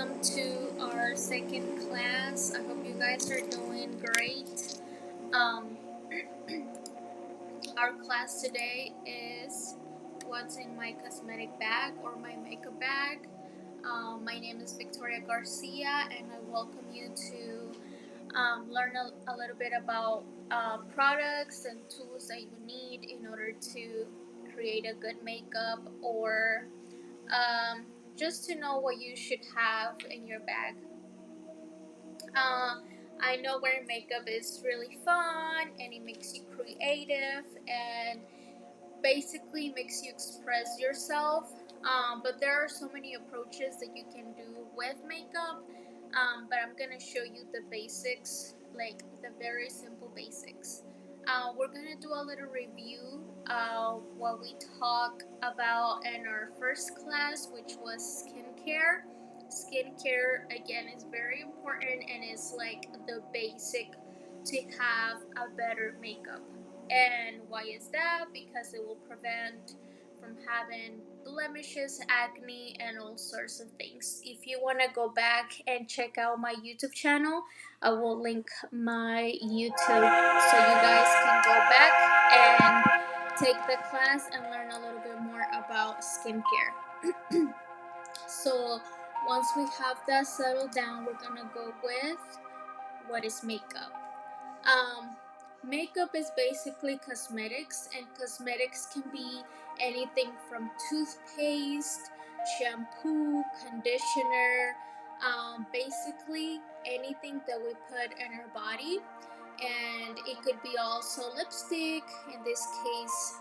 welcome to our second class. I hope you guys are doing great. Um, our class today is what's in my cosmetic bag or my makeup bag. My name is Victoria Garcia, and I welcome you to learn a little bit about products and tools that you need in order to create a good makeup or um, just to know what you should have in your bag. Uh, I know wearing makeup is really fun and it makes you creative and basically makes you express yourself. But there are so many approaches that you can do with makeup. But I'm gonna show you the basics, like the very simple basics. We're gonna do a little review of what we talked about in our first class, which was skincare. Skincare again is very important and is like the basic to have a better makeup. And why is that? Because it will prevent from having blemishes, acne, and all sorts of things. If you want to go back and check out my YouTube channel, I will link my YouTube so you guys can go back and take the class and learn a little bit more about skincare. So once we have that settled down, we're gonna go with what is makeup. Um, Makeup is basically cosmetics, and cosmetics can be anything from toothpaste, shampoo, conditioner, basically anything that we put in our body. And it could be also lipstick. In this case,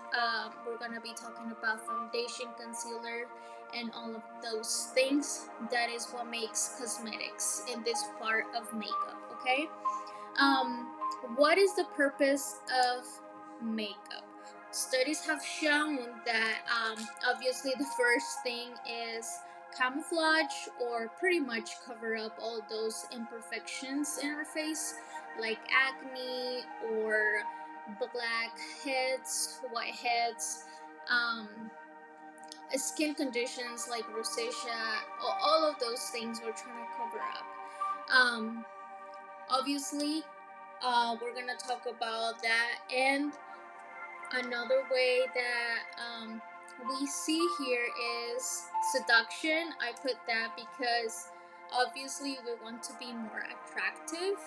we're gonna be talking about foundation, concealer, and all of those things. That is what makes cosmetics in this part of makeup, okay? Um, what is the purpose of makeup? Studies have shown that obviously the first thing is camouflage or pretty much cover up all those imperfections in our face, like acne or black heads, white heads, um, skin conditions like rosacea, all of those things we're trying to cover up. Obviously, we're gonna talk about that. And another way that we see here is seduction. I put that because obviously we want to be more attractive.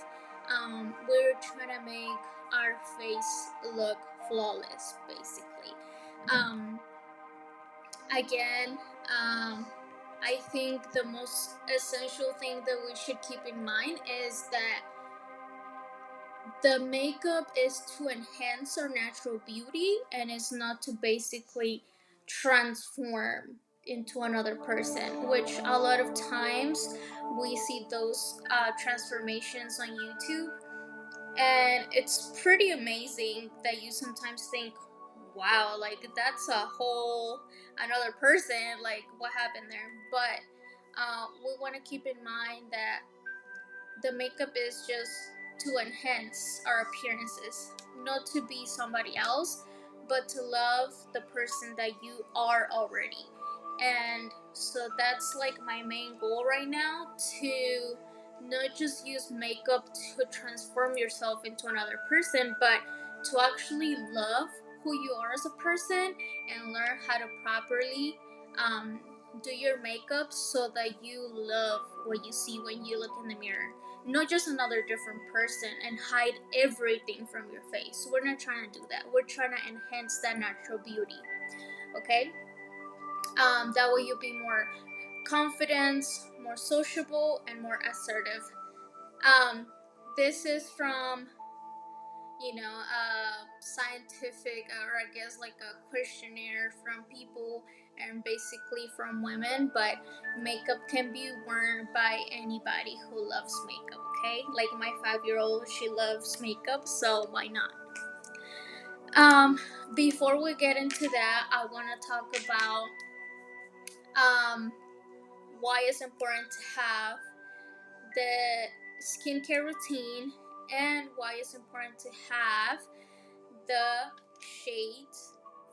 We're trying to make our face look flawless, basically. Um, Again, I think the most essential thing that we should keep in mind is that the makeup is to enhance our natural beauty and is not to basically transform into another person, which a lot of times we see those transformations on YouTube, and it's pretty amazing that you sometimes think, wow, like that's a whole another person, like what happened there. But we want to keep in mind that the makeup is just to enhance our appearances, not to be somebody else, but to love the person that you are already. And so that's like my main goal right now, to not just use makeup to transform yourself into another person, but to actually love who you are as a person and learn how to properly um, do your makeup so that you love what you see when you look in the mirror, not just another different person and hide everything from your face. We're not trying to do that. We're trying to enhance that natural beauty. Okay? That way you'll be more confident, more sociable, and more assertive. Um, this is from scientific, or I guess like a questionnaire from people and basically from women, but makeup can be worn by anybody who loves makeup, okay? Like my 5-year-old, she loves makeup, so why not? Um, Before we get into that, I want to talk about um, why it's important to have the skincare routine and why it's important to have the shades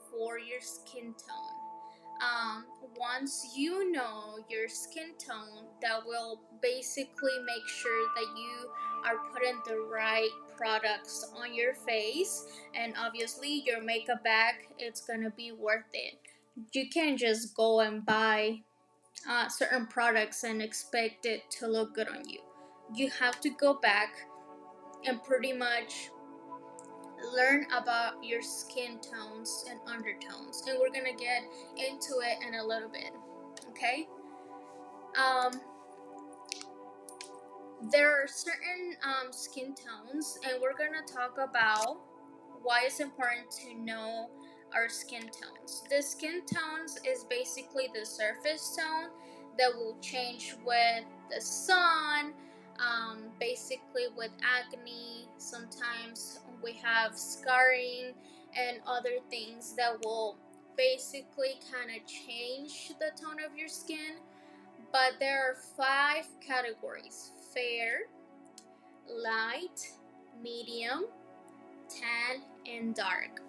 for your skin tone. once you know your skin tone, that will basically make sure that you are putting the right products on your face, and obviously your makeup bag, it's gonna be worth it. You can't just go and buy certain products and expect it to look good on you. You have to go back and pretty much learn about your skin tones and undertones, and we're gonna get into it in a little bit. Okay. um there are certain skin tones, and we're gonna talk about why it's important to know our skin tones. The skin tones is basically the surface tone that will change with the sun, basically with acne. Sometimes we have scarring and other things that will basically kind of change the tone of your skin. But there are five categories: fair, light, medium, tan, and dark.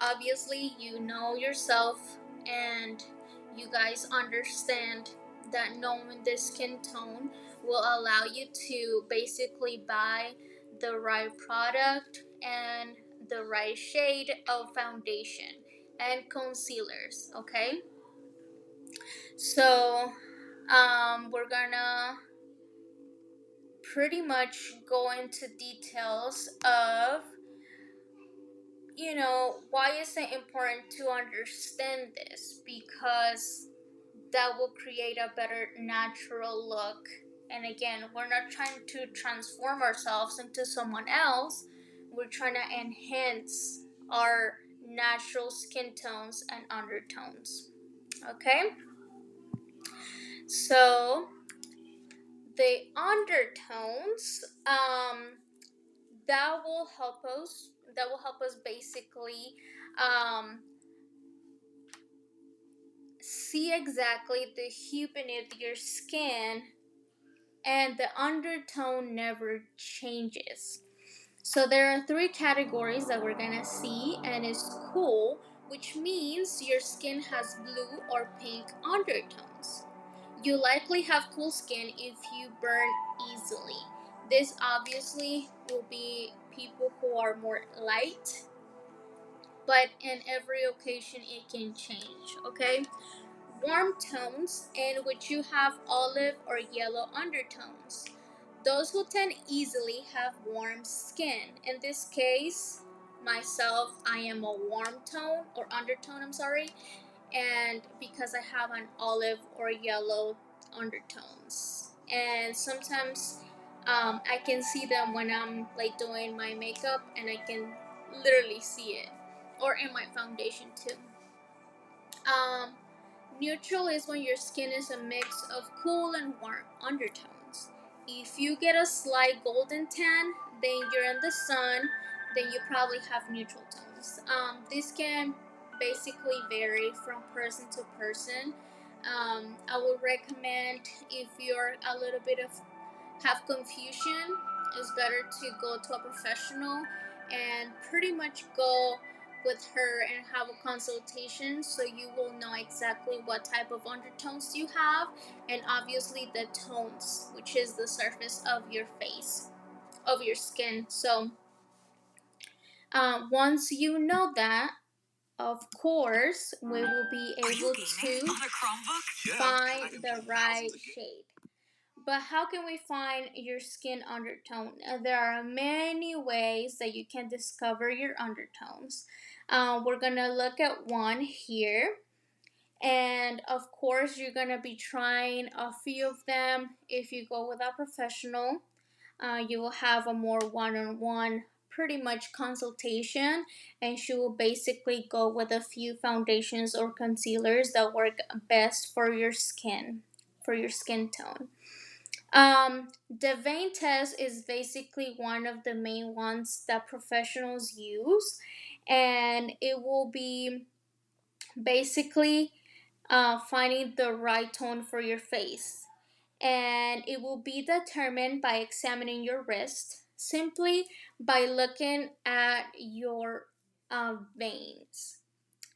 Obviously, you know yourself, and you guys understand that knowing the skin tone will allow you to basically buy the right product and the right shade of foundation and concealers. Okay, so we're gonna pretty much go into details of, why is it important to understand this, because that will create a better natural look. And again, we're not trying to transform ourselves into someone else, we're trying to enhance our natural skin tones and undertones. Okay, so the undertones, that will help us basically um, see exactly the hue beneath your skin, and the undertone never changes. So there are three categories that we're gonna see, and it's cool, which means your skin has blue or pink undertones. You likely have cool skin if you burn easily. This obviously will be people who are more light, but in every occasion it can change. Okay, warm tones, in which you have olive or yellow undertones. Those who tan easily have warm skin. In this case, myself, I am a warm tone or undertone, I'm sorry, and because I have an olive or yellow undertones. And sometimes I can see them when I'm like doing my makeup, and I can literally see it, or in my foundation too. Um, Neutral is when your skin is a mix of cool and warm undertones. If you get a slight golden tan, then you're in the sun, then you probably have neutral tones. This can basically vary from person to person. I would recommend, if you're a little bit of have confusion, it's better to go to a professional and pretty much go with her and have a consultation, so you will know exactly what type of undertones you have, and obviously the tones, which is the surface of your face, of your skin. So once you know that, of course we will be able to find the right shade. But how can we find your skin undertone? There are many ways that you can discover your undertones. We're gonna look at one here, and of course, you're gonna be trying a few of them. If you go with a professional, you will have a more one-on-one, pretty much consultation, and she will basically go with a few foundations or concealers that work best for your skin tone. The vein test is basically one of the main ones that professionals use, and it will be basically finding the right tone for your face. And it will be determined by examining your wrist, simply by looking at your veins.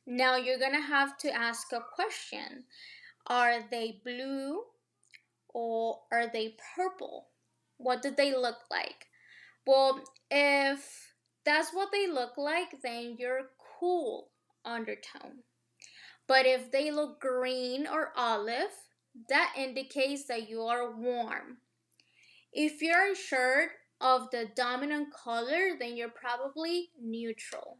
Now, you're gonna have to ask a question. Are they blue or are they purple? What do they look like? Well, if that's what they look like, then you're cool undertone. But if they look green or olive, that indicates that you are warm. If you're unsure of the dominant color, then you're probably neutral.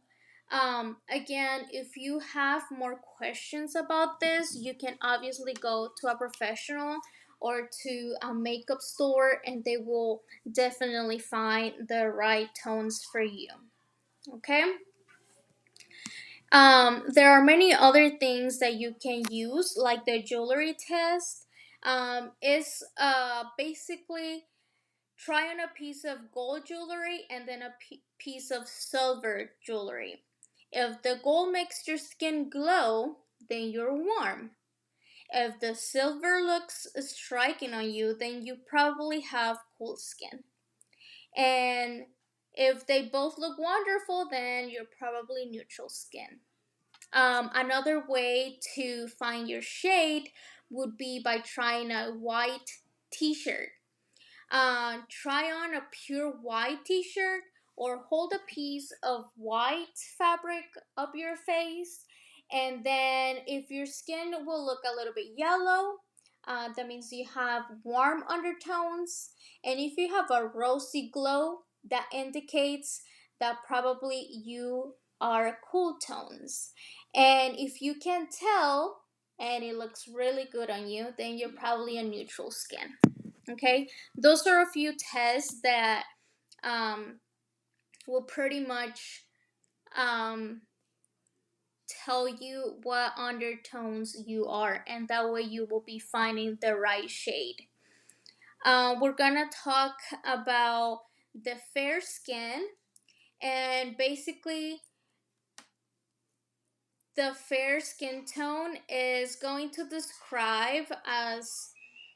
Again, if you have more questions about this, you can obviously go to a professional or to a makeup store and they will definitely find the right tones for you. Okay? There are many other things that you can use, like the jewelry test. Is basically try on a piece of gold jewelry and then a piece of silver jewelry. If the gold makes your skin glow, then you're warm. If the silver looks striking on you, then you probably have cool skin. And if they both look wonderful, then you're probably neutral skin. Another way to find your shade would be by trying a white t shirt. Try on a pure white t shirt or hold a piece of white fabric up your face. And then, if your skin will look a little bit yellow, that means you have warm undertones. And if you have a rosy glow, that indicates that probably you are cool tones. And if you can tell and it looks really good on you, then you're probably a neutral skin. Okay, those are a few tests that um, will pretty much um, tell you what undertones you are, and that way you will be finding the right shade. We're gonna talk about the fair skin, and basically, the fair skin tone is going to describe as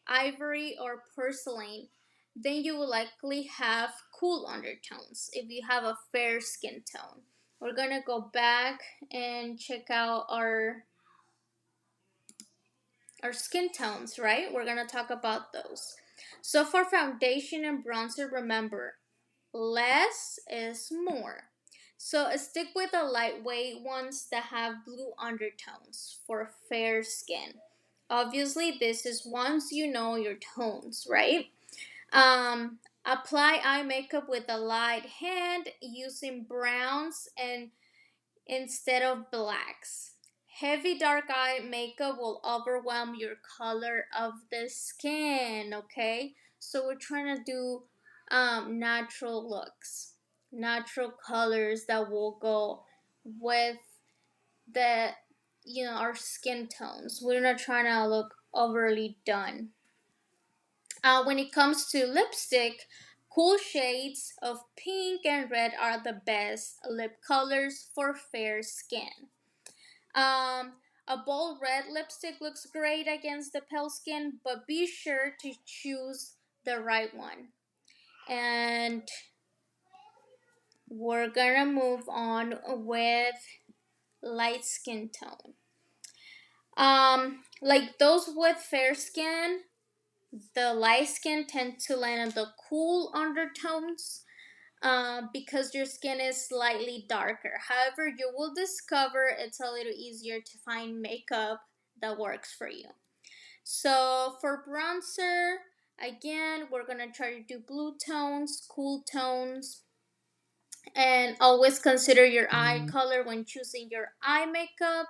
ivory or porcelain. Then you will likely have cool undertones if you have a fair skin tone. We're gonna go back and check out our skin tones, right? We're gonna talk about those. So for foundation and bronzer, remember, less is more. So stick with the lightweight ones that have blue undertones for fair skin. Obviously, this is once you know your tones, right? Apply eye makeup with a light hand using browns and instead of blacks. Heavy dark eye makeup will overwhelm your color of the skin, okay? So we're trying to do natural looks, natural colors that will go with the our skin tones. We're not trying to look overly done. When it comes to lipstick, cool shades of pink and red are the best lip colors for fair skin. A bold red lipstick looks great against the pale skin, but be sure to choose the right one. And we're gonna move on with light skin tone. Like those with fair skin, the light skin tend to land on the cool undertones because your skin is slightly darker. However, you will discover it's a little easier to find makeup that works for you. So for bronzer, again, we're gonna try to do blue tones, cool tones, and always consider your eye color when choosing your eye makeup,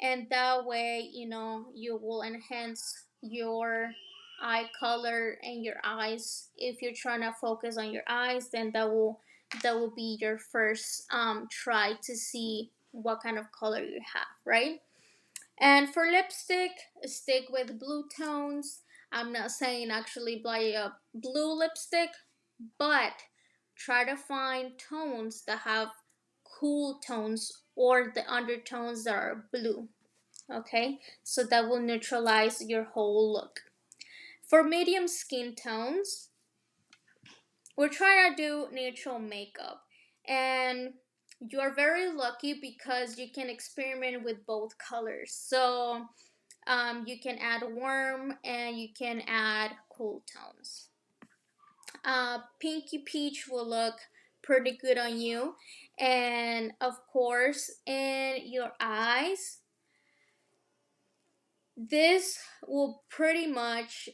and that way you will enhance your eye color and your eyes. If you're trying to focus on your eyes, then that will be your first try to see what kind of color you have, right? And for lipstick, stick with blue tones. I'm not saying actually buy a blue lipstick, but try to find tones that have cool tones or the undertones that are blue. Okay, so that will neutralize your whole look. For medium skin tones, we're trying to do natural makeup, and you are very lucky because you can experiment with both colors. So You can add warm and you can add cool tones. Pinky peach will look pretty good on you, and of course in your eyes, this will pretty much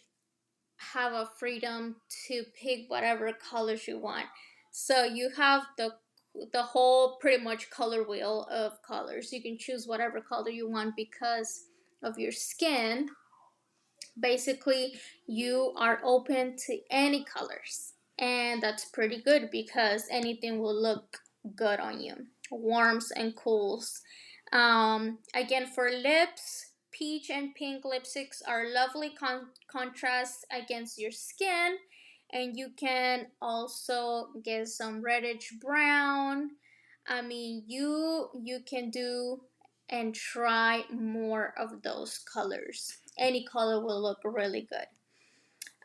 have a freedom to pick whatever colors you want. So you have the whole pretty much color wheel of colors. You can choose whatever color you want because of your skin. Basically, you are open to any colors, and that's pretty good because anything will look good on you. Warms and cools. Again, for lips, peach and pink lipsticks are lovely contrast against your skin, and you can also get some reddish brown. I mean, you can do and try more of those colors. Any color will look really good.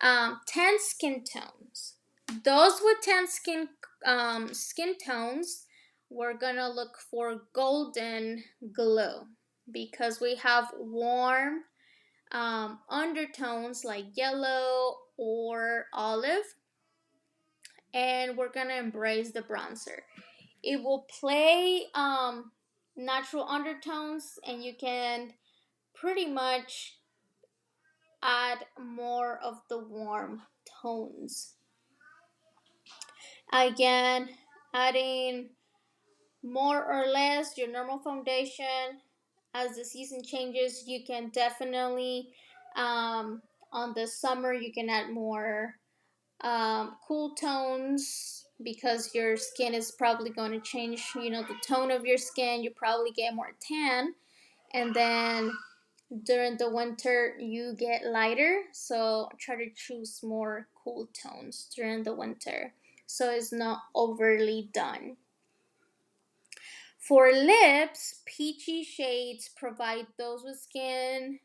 10 skin tones. Those with 10 skin tones, we're gonna look for golden glow because we have warm undertones like yellow or olive, and we're gonna embrace the bronzer. It will play natural undertones, and you can pretty much add more of the warm tones. Again, adding more or less your normal foundation. As the season changes, you can definitely, on the summer, you can add more cool tones because your skin is probably going to change, the tone of your skin. You probably get more tan. And then during the winter, you get lighter. So try to choose more cool tones during the winter so it's not overly done. For lips, peachy shades provide those with skin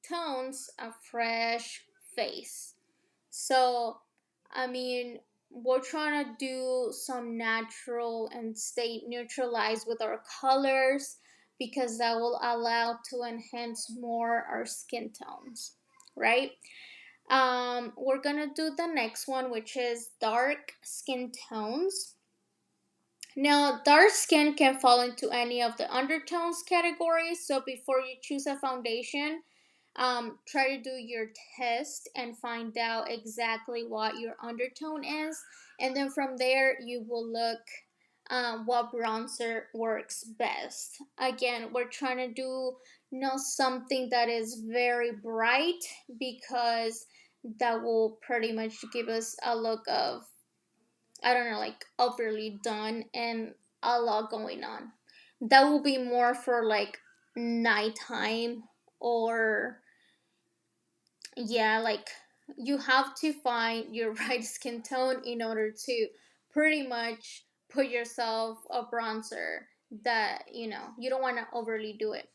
tones a fresh face. So, I mean, we're trying to do some natural and stay neutralized with our colors because that will allow to enhance more our skin tones, right? We're gonna do the next one, which is dark skin tones. Now, dark skin can fall into any of the undertones categories. So before you choose a foundation, try to do your test and find out exactly what your undertone is, and then from there you will look what bronzer works best. Again, we're trying to do not something that is very bright because that will pretty much give us a look of, I don't know, like overly done and a lot going on. That will be more for like nighttime, or yeah, like you have to find your right skin tone in order to pretty much put yourself a bronzer that you don't want to overly do it.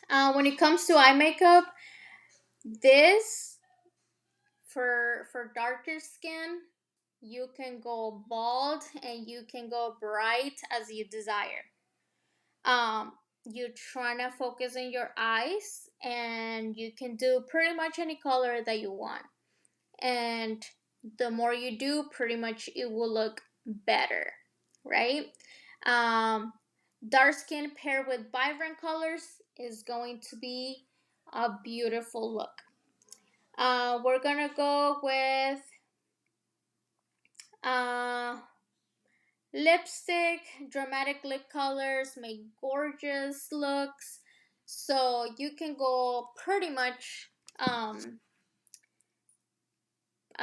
When it comes to eye makeup, this for darker skin, you can go bald and you can go bright as you desire. um you're trying to focus on your eyes, and you can do pretty much any color that you want, and the more you do, pretty much it will look better, right? um Dark skin paired with vibrant colors is going to be a beautiful look. We're gonna go with uh lipstick. Dramatic lip colors make gorgeous looks, so you can go pretty much a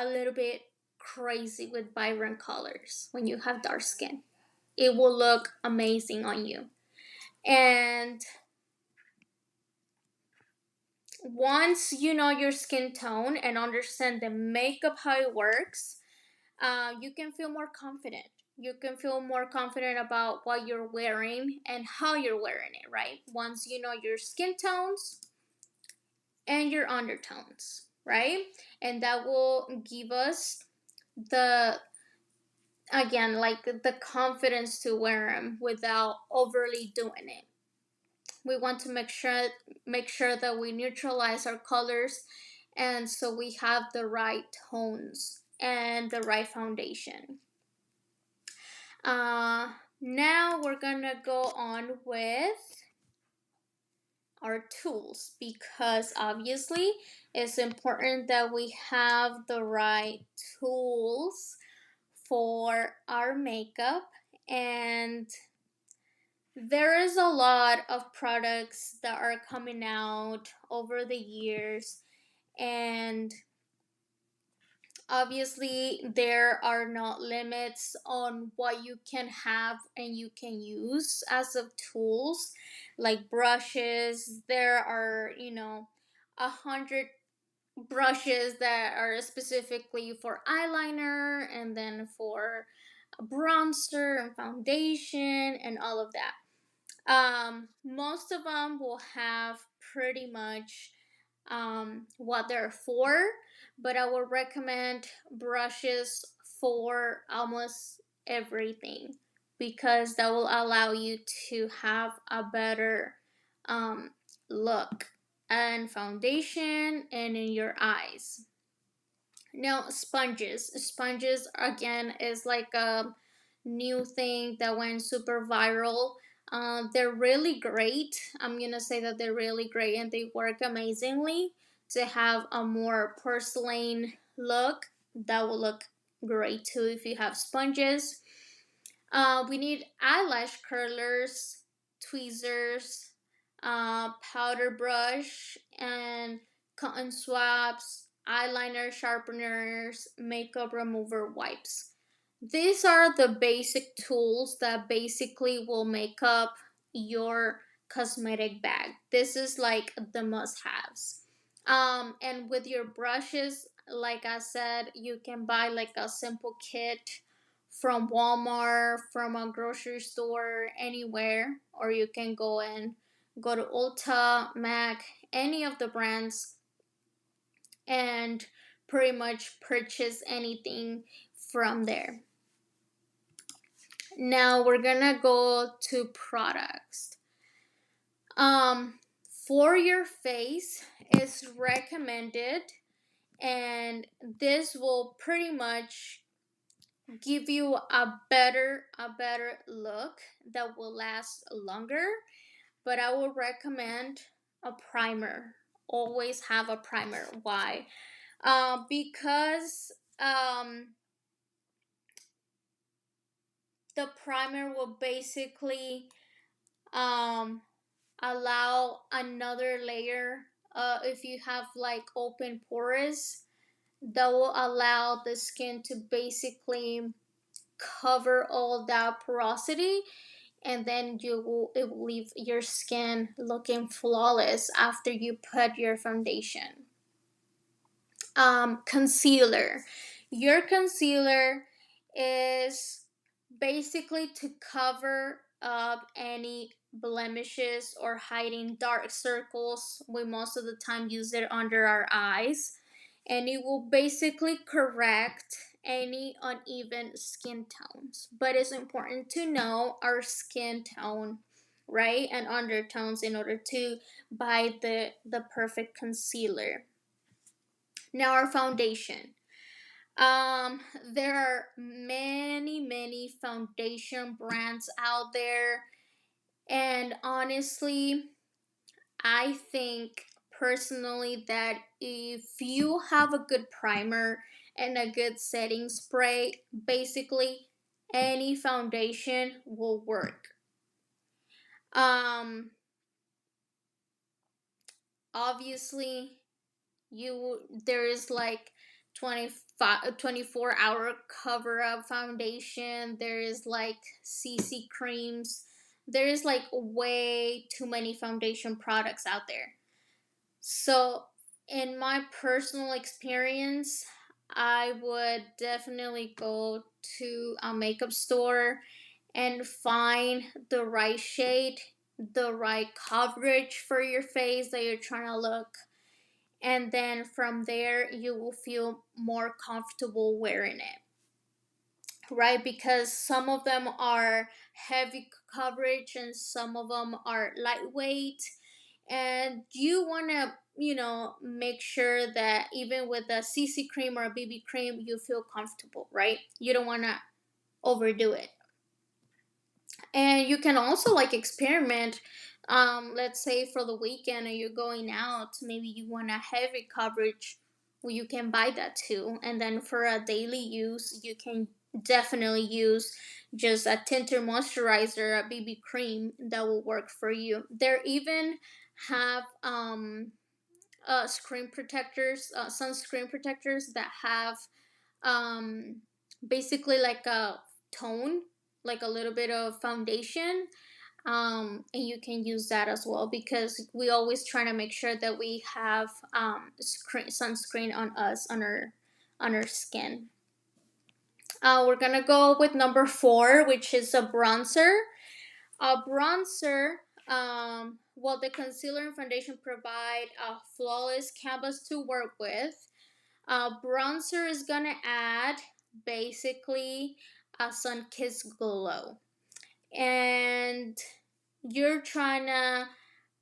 little bit crazy with vibrant colors when you have dark skin. It will look amazing on you. And once you know your skin tone and understand the makeup, how it works, you can feel more confident. You can feel more confident about what you're wearing and how you're wearing it, right? Once you know your skin tones and your undertones, right? And that will give us the, again, like the confidence to wear them without overly doing it. We want to make sure that we neutralize our colors, and so we have the right tones and the right foundation. Now we're gonna go on with our tools, because obviously it's important that we have the right tools for our makeup. And there is a lot of products that are coming out over the years, and obviously there are not limits on what you can have and you can use as of tools, like brushes. There are, 100 brushes that are specifically for eyeliner, and then for bronzer and foundation and all of that. Most of them will have pretty much what they're for, but I would recommend brushes for almost everything, because that will allow you to have a better um, look and foundation and in your eyes. Now, sponges again is like a new thing that went super viral. They're really great. I'm gonna say that they're really great, and they work amazingly to have a more porcelain look. That will look great too if you have sponges. We need eyelash curlers, tweezers, powder brush, and cotton swabs, eyeliner sharpeners, makeup remover wipes. These are the basic tools that basically will make up your cosmetic bag. This is like the must haves. And with your brushes, like I said, you can buy like a simple kit from Walmart, from a grocery store, anywhere, or you can go to Ulta, Mac, any of the brands, and pretty much purchase anything from there. Now we're gonna go to products. For your face, it's recommended, and this will pretty much give you a better look that will last longer. But I would recommend a primer. Always have a primer. Why? Because the primer will basically um, allow another layer. If you have like open pores, that will allow the skin to basically cover all that porosity, and then it will leave your skin looking flawless after you put your foundation. Concealer. Your concealer is basically to cover up any blemishes or hiding dark circles. We most of the time use it under our eyes, and it will basically correct any uneven skin tones. But it's important to know our skin tone, right, and undertones in order to buy the perfect concealer. Now, our foundation. There are many foundation brands out there, and honestly, I think personally that if you have a good primer and a good setting spray, basically any foundation will work. Um, Obviously, there is like 24-hour cover up foundation. There is like CC creams. There is like way too many foundation products out there. So, in my personal experience, I would definitely go to a makeup store and find the right shade, the right coverage for your face that you're trying to look, and then from there you will feel more comfortable wearing it, right? Because some of them are heavy coverage and some of them are lightweight. And you want to, make sure that even with a CC cream or a BB cream, you feel comfortable, right? You don't want to overdo it. And you can also like experiment. Let's say for the weekend and you're going out, maybe you want a heavy coverage. Well, you can buy that too. And then for a daily use, you can definitely use just a tinted moisturizer, a BB cream that will work for you. There even have screen protectors, sunscreen protectors that have um basically like a tone, like a little bit of foundation. And you can use that as well, because we always try to make sure that we have sunscreen on us, on our skin. We're gonna go with number 4, which is a bronzer. A bronzer, well, the concealer and foundation provide a flawless canvas to work with. Bronzer is gonna add basically a sun-kissed glow, and you're trying to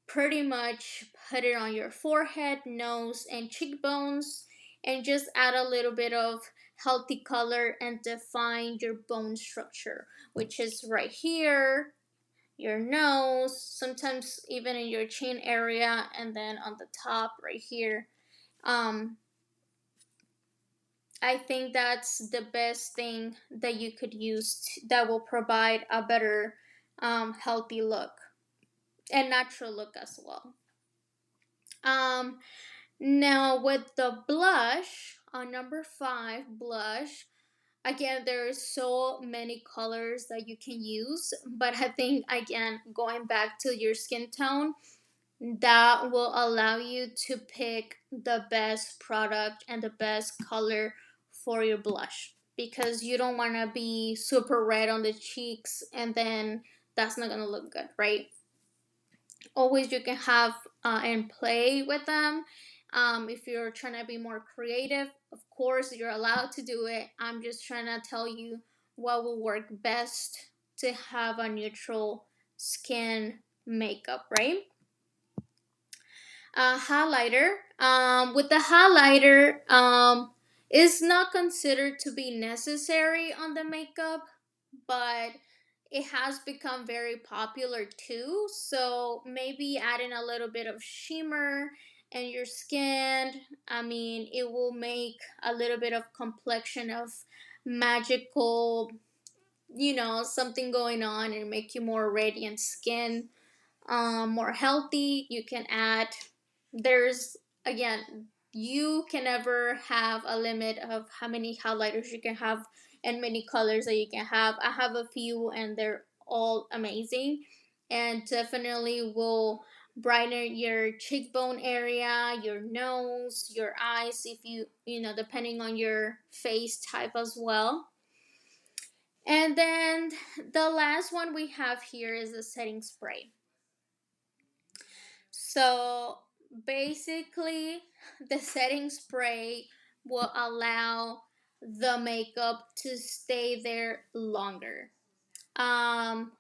pretty much put it on your forehead, nose, and cheekbones, and just add a little bit of healthy color and define your bone structure, which is right here, your nose, sometimes even in your chin area, and then on the top right here. Um, I think that's the best thing that you could use that will provide a better, healthy look and natural look as well. Um, Now with the blush, on number 5, blush. Again, there are so many colors that you can use, but I think again, going back to your skin tone, that will allow you to pick the best product and the best color for your blush, because you don't want to be super red on the cheeks and then that's not going to look good, right? Always you can have and play with them. If you're trying to be more creative, of course you're allowed to do it. I'm just trying to tell you what will work best to have a neutral skin makeup, right? Highlighter. With the highlighter, is not considered to be necessary on the makeup, but it has become very popular too. So maybe adding a little bit of shimmer in your skin. I mean, it will make a little bit of complexion of magical, something going on and make you more radiant skin, more healthy. You can add, there's, again, you can never have a limit of how many highlighters you can have and many colors that you can have. I have a few and they're all amazing and definitely will brighten your cheekbone area, your nose, your eyes, if depending on your face type as well. And then the last one we have here is a setting spray. So basically, the setting spray will allow the makeup to stay there longer. Um,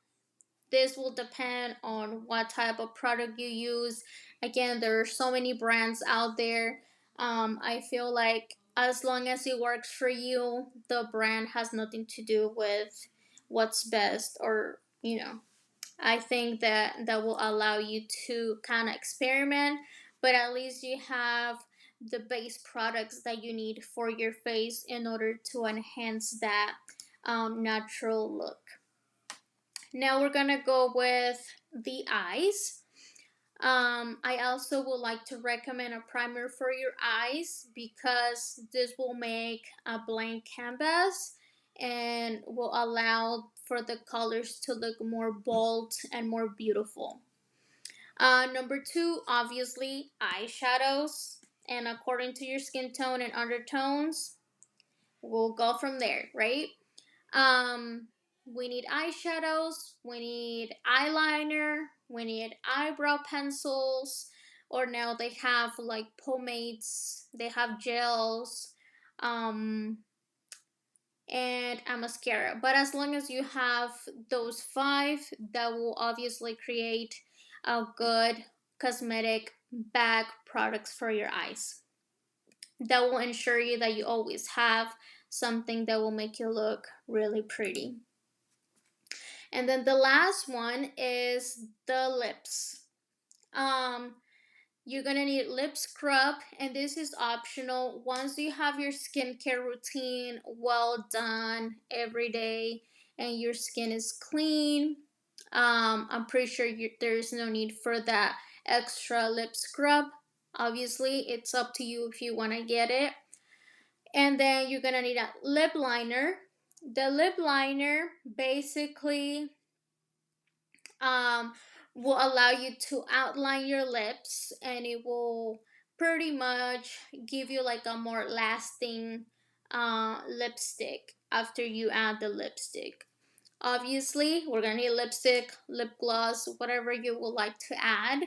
this will depend on what type of product you use. Again, there are so many brands out there. I feel like as long as it works for you, the brand has nothing to do with what's best, or I think that that will allow you to kind of experiment, but at least you have the base products that you need for your face in order to enhance that natural look. Now we're gonna go with the eyes. I also would like to recommend a primer for your eyes, because this will make a blank canvas and will allow for the colors to look more bold and more beautiful. Number 2, obviously, eyeshadows. And according to your skin tone and undertones, we'll go from there, right? Um, we need eyeshadows, we need eyeliner, we need eyebrow pencils, or now they have like pomades, they have gels, um, and and a mascara. But as long as you have those five, that will obviously create a good cosmetic bag products for your eyes. That will ensure you that you always have something that will make you look really pretty. And then the last one is the lips. Um, you're gonna need lip scrub, and this is optional. Once you have your skincare routine well done every day and your skin is clean, I'm pretty sure there's no need for that extra lip scrub. Obviously, it's up to you if you want to get it. And then you're gonna need a lip liner. The lip liner basically um, will allow you to outline your lips, and it will pretty much give you like a more lasting lipstick after you add the lipstick. Obviously, we're gonna need lipstick, lip gloss, whatever you would like to add,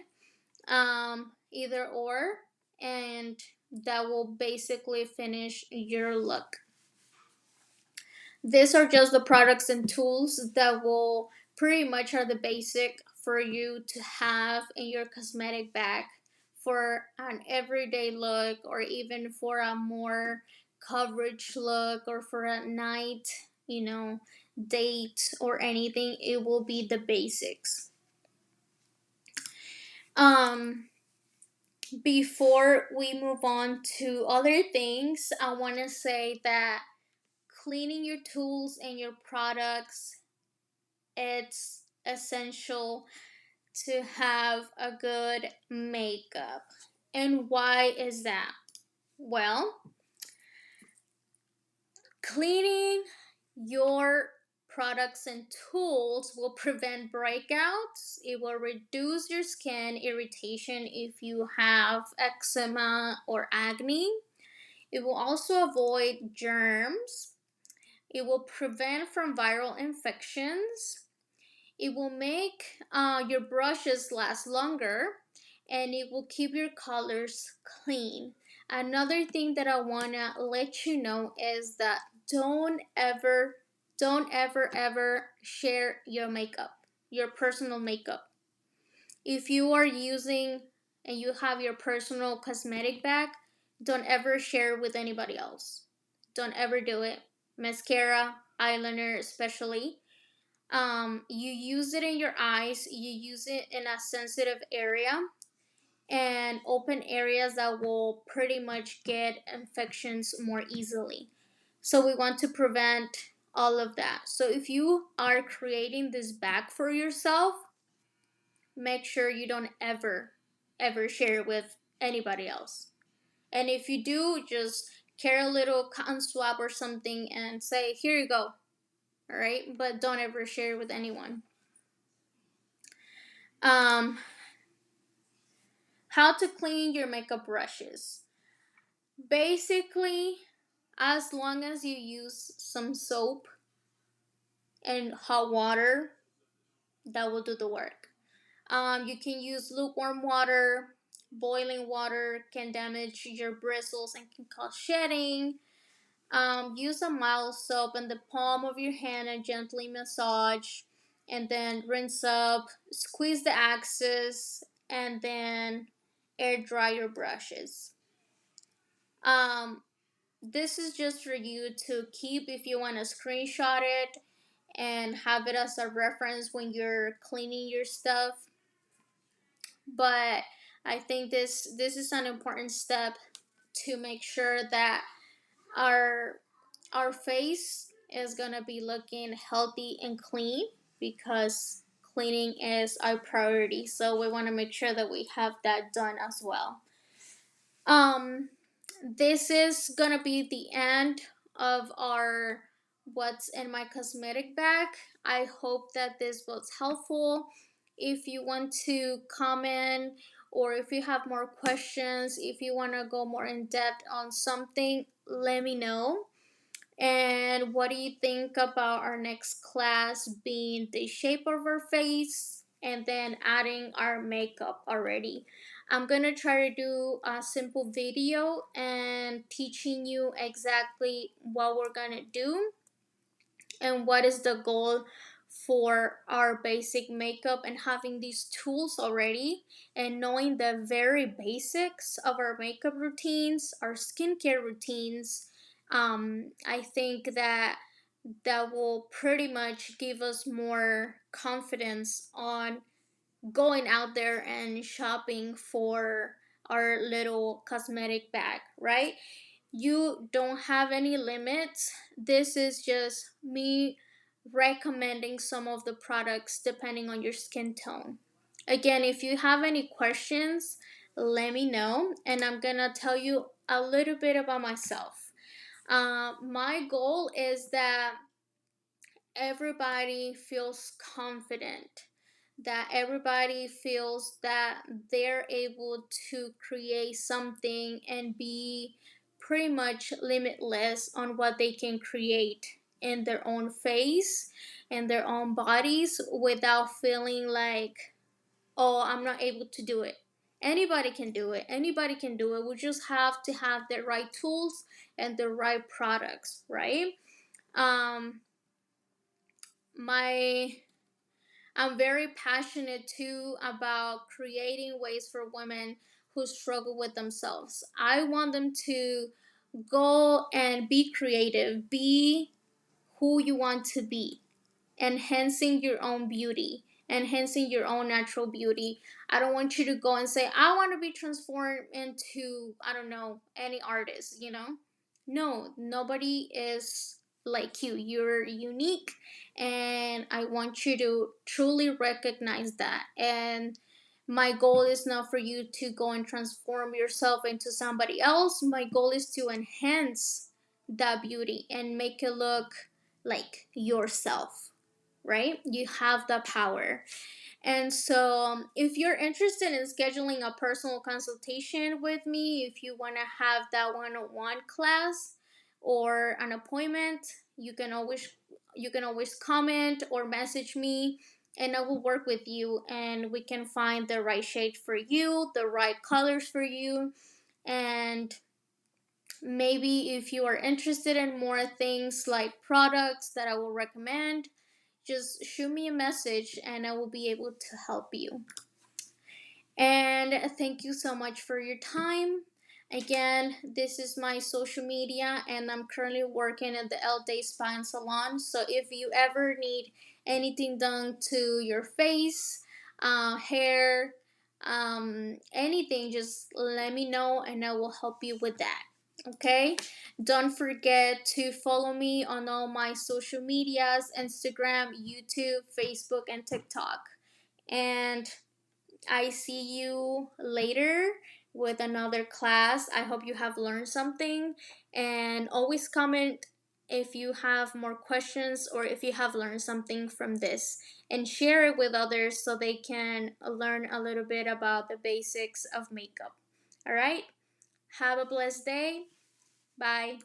either or, and that will basically finish your look. These are just the products and tools that will pretty much are the basic for you to have in your cosmetic bag for an everyday look, or even for a more coverage look, or for a night, date or anything. It will be the basics. Um Before we move on to other things, I want to say that cleaning your tools and your products, it's essential to have a good makeup. And why is that? Well, cleaning your products and tools will prevent breakouts. It will reduce your skin irritation if you have eczema or acne. It will also avoid germs. It will prevent from viral infections. It will make your brushes last longer, and it will keep your colors clean. Another thing that I want to let you know is that don't ever share your makeup, your personal makeup. If you are using and you have your personal cosmetic bag, don't ever share with anybody else. Don't ever do it. Mascara, eyeliner, especially, you use it in your eyes, you use it in a sensitive area and open areas that will pretty much get infections more easily. So we want to prevent all of that. So if you are creating this bag for yourself, make sure you don't ever share it with anybody else. And if you do, just carry a little cotton swab or something and say, here you go. All right, but don't ever share it with anyone. Um, how to clean your makeup brushes. Basically, as long as you use some soap and hot water, that will do the work. You can use lukewarm water. Boiling water can damage your bristles and can cause shedding. Use a mild soap in the palm of your hand and gently massage, and then rinse up, squeeze the axis, and then air dry your brushes. Um, this is just for you to keep if you want to screenshot it and have it as a reference when you're cleaning your stuff. But I think this is an important step to make sure that our our face is gonna be looking healthy and clean, because cleaning is our priority. So we want to make sure that we have that done as well. Um, this is gonna be the end of our what's in my cosmetic bag. I hope that this was helpful. If you want to comment, or if you have more questions, if you want to go more in depth on something, let me know. And what do you think about our next class being the shape of our face and then adding our makeup already? I'm gonna try to do a simple video and teaching you exactly what we're gonna do. and what is the goal for our basic makeup, and having these tools already and knowing the very basics of our makeup routines, our skincare routines. I think that will pretty much give us more confidence on going out there and shopping for our little cosmetic bag, right? You don't have any limits. This is just me recommending some of the products depending on your skin tone. Again, if you have any questions, let me know, and I'm gonna tell you a little bit about myself. My goal is that everybody feels confident, that everybody feels that they're able to create something and be pretty much limitless on what they can create in their own face and their own bodies without feeling like, oh, I'm not able to do it. Anybody can do it. Anybody can do it. We just have to have the right tools and the right products, right? Um, my I'm very passionate too about creating ways for women who struggle with themselves. I want them to go and be creative, be who you want to be, enhancing your own beauty, enhancing your own natural beauty. I don't want you to go and say, I want to be transformed into, I don't know, any artist, you know? No, nobody is like you. You're unique, and I want you to truly recognize that. And my goal is not for you to go and transform yourself into somebody else. My goal is to enhance that beauty and make it look like yourself, right? You have the power. And so, if you're interested in scheduling a personal consultation with me, if you want to have that one-on-one class or an appointment, you can always comment or message me, and I will work with you, and we can find the right shade for you, the right colors for you, and maybe if you are interested in more things like products that I will recommend, just shoot me a message and I will be able to help you. And thank you so much for your time. Again, this is my social media, and I'm currently working at the L Day Spa and Salon. So if you ever need anything done to your face, hair, anything, just let me know and I will help you with that. Okay? Don't forget to follow me on all my social medias: Instagram, YouTube, Facebook, and TikTok. And I see you later with another class. I hope you have learned something. And always comment if you have more questions or if you have learned something from this. And share it with others so they can learn a little bit about the basics of makeup. All right? Have a blessed day. Bye.